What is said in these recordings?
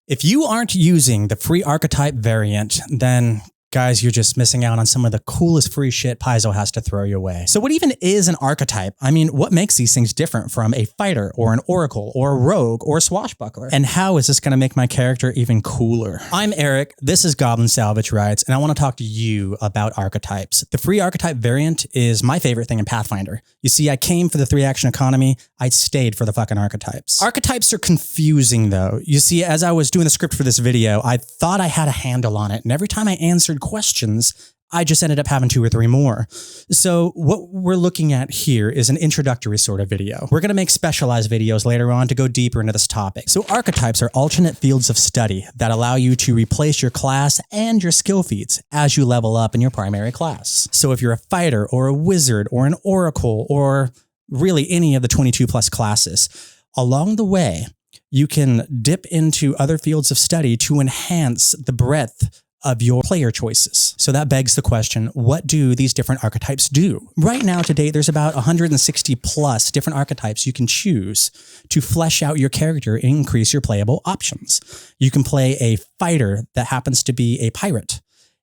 If you aren't using the free archetype variant, then guys, you're just missing out on some of the coolest free shit Paizo has to throw your way. So what even is an archetype? I mean, what makes these things different from a fighter or an oracle or a rogue or a swashbuckler? And how is this going to make my character even cooler? I'm Eric, this is Goblin Salvage Rides, and I want to talk to you about archetypes. The free archetype variant is my favorite thing in Pathfinder. You see, I came for the 3-action economy, I stayed for the fucking archetypes. Archetypes are confusing though. You see, as I was doing the script for this video, I thought I had a handle on it, and every time I answered questions, I just ended up having 2 or 3 more. So what we're looking at here is an introductory sort of video. We're going to make specialized videos later on to go deeper into this topic. So archetypes are alternate fields of study that allow you to replace your class and your skill feats as you level up in your primary class. So if you're a fighter or a wizard or an oracle or really any of the 22 plus classes, along the way, you can dip into other fields of study to enhance the breadth of your player choices. So that begs the question, what do these different archetypes do? Right now to date, there's about 160 plus different archetypes you can choose to flesh out your character and increase your playable options. You can play a fighter that happens to be a pirate,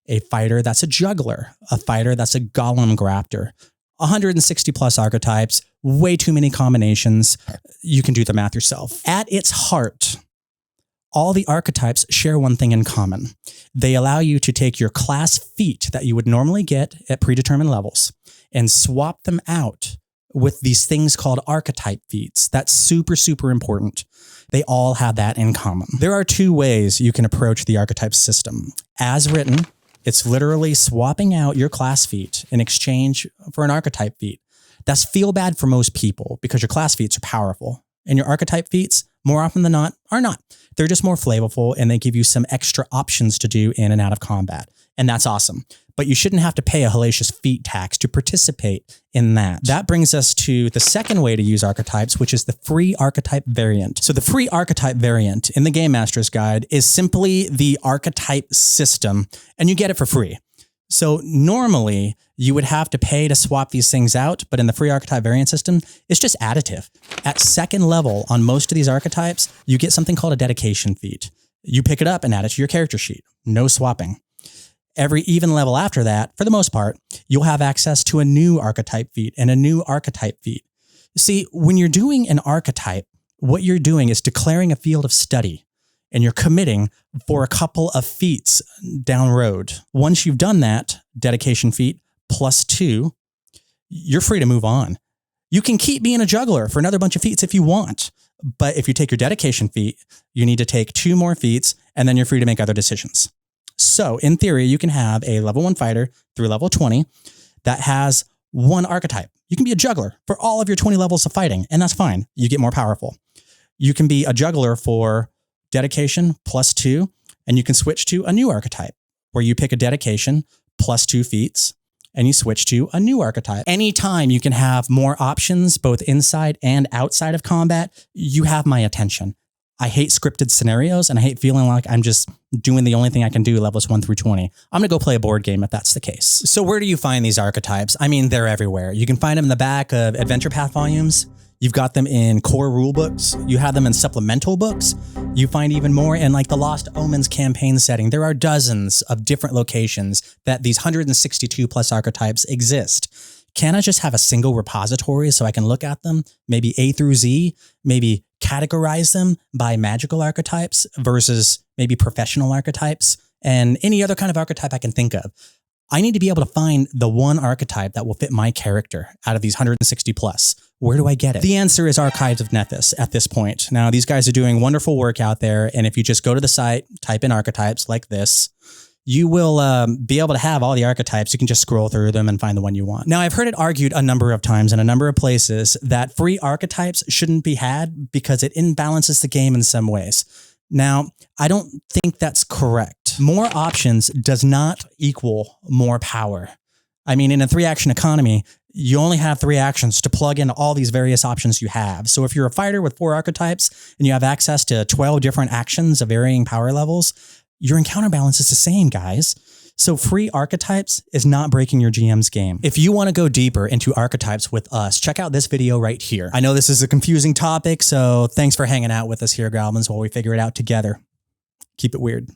a fighter that's a juggler, a fighter that's a golem grafter. 160 plus archetypes, way too many combinations. You can do the math yourself. At its heart, all the archetypes share one thing in common. They allow you to take your class feat that you would normally get at predetermined levels and swap them out with these things called archetype feats. That's super, super important. They all have that in common. There are 2 ways you can approach the archetype system. As written, it's literally swapping out your class feat in exchange for an archetype feat. That's feel bad for most people because your class feats are powerful and your archetype feats, more often than not, are not. They're just more flavorful and they give you some extra options to do in and out of combat. And that's awesome. But you shouldn't have to pay a hellacious feat tax to participate in that. That brings us to the second way to use archetypes, which is the free archetype variant. So the free archetype variant in the Game Master's Guide is simply the archetype system, and you get it for free. So normally you would have to pay to swap these things out, but in the free archetype variant system, it's just additive. At second level on most of these archetypes, you get something called a dedication feat. You pick it up and add it to your character sheet. No swapping. Every even level after that, for the most part, you'll have access to a new archetype feat and a new archetype feat. See, when you're doing an archetype, what you're doing is declaring a field of study, and you're committing for a couple of feats down road. Once you've done that, dedication feat +2, you're free to move on. You can keep being a juggler for another bunch of feats if you want. But if you take your dedication feat, you need to take 2 more feats, and then you're free to make other decisions. So in theory, you can have a level 1 fighter through level 20 that has 1 archetype. You can be a juggler for all of your 20 levels of fighting, and that's fine. You get more powerful. You can be a juggler for dedication +2, and you can switch to a new archetype where you pick a dedication +2 feats and you switch to a new archetype. Anytime you can have more options, both inside and outside of combat, you have my attention. I hate scripted scenarios and I hate feeling like I'm just doing the only thing I can do levels 1 through 20. I'm going to go play a board game if that's the case. So where do you find these archetypes? I mean, they're everywhere. You can find them in the back of Adventure Path volumes. You've got them in core rule books. You have them in supplemental books. You find even more in like the Lost Omens campaign setting. There are dozens of different locations that these 162 plus archetypes exist. Can I just have a single repository so I can look at them, maybe A through Z, maybe categorize them by magical archetypes versus maybe professional archetypes and any other kind of archetype I can think of? I need to be able to find the one archetype that will fit my character out of these 160 plus. Where do I get it? The answer is Archives of Nethys at this point. Now, these guys are doing wonderful work out there. And if you just go to the site, type in archetypes like this, you will be able to have all the archetypes. You can just scroll through them and find the one you want. Now, I've heard it argued a number of times in a number of places that free archetypes shouldn't be had because it imbalances the game in some ways. Now, I don't think that's correct. More options does not equal more power. I mean, in a 3-action economy, you only have 3 actions to plug in all these various options you have. So if you're a fighter with 4 archetypes and you have access to 12 different actions of varying power levels, your encounter balance is the same, guys. So free archetypes is not breaking your GM's game. If you want to go deeper into archetypes with us, check out this video right here. I know this is a confusing topic, so thanks for hanging out with us here, Goblins, while we figure it out together. Keep it weird.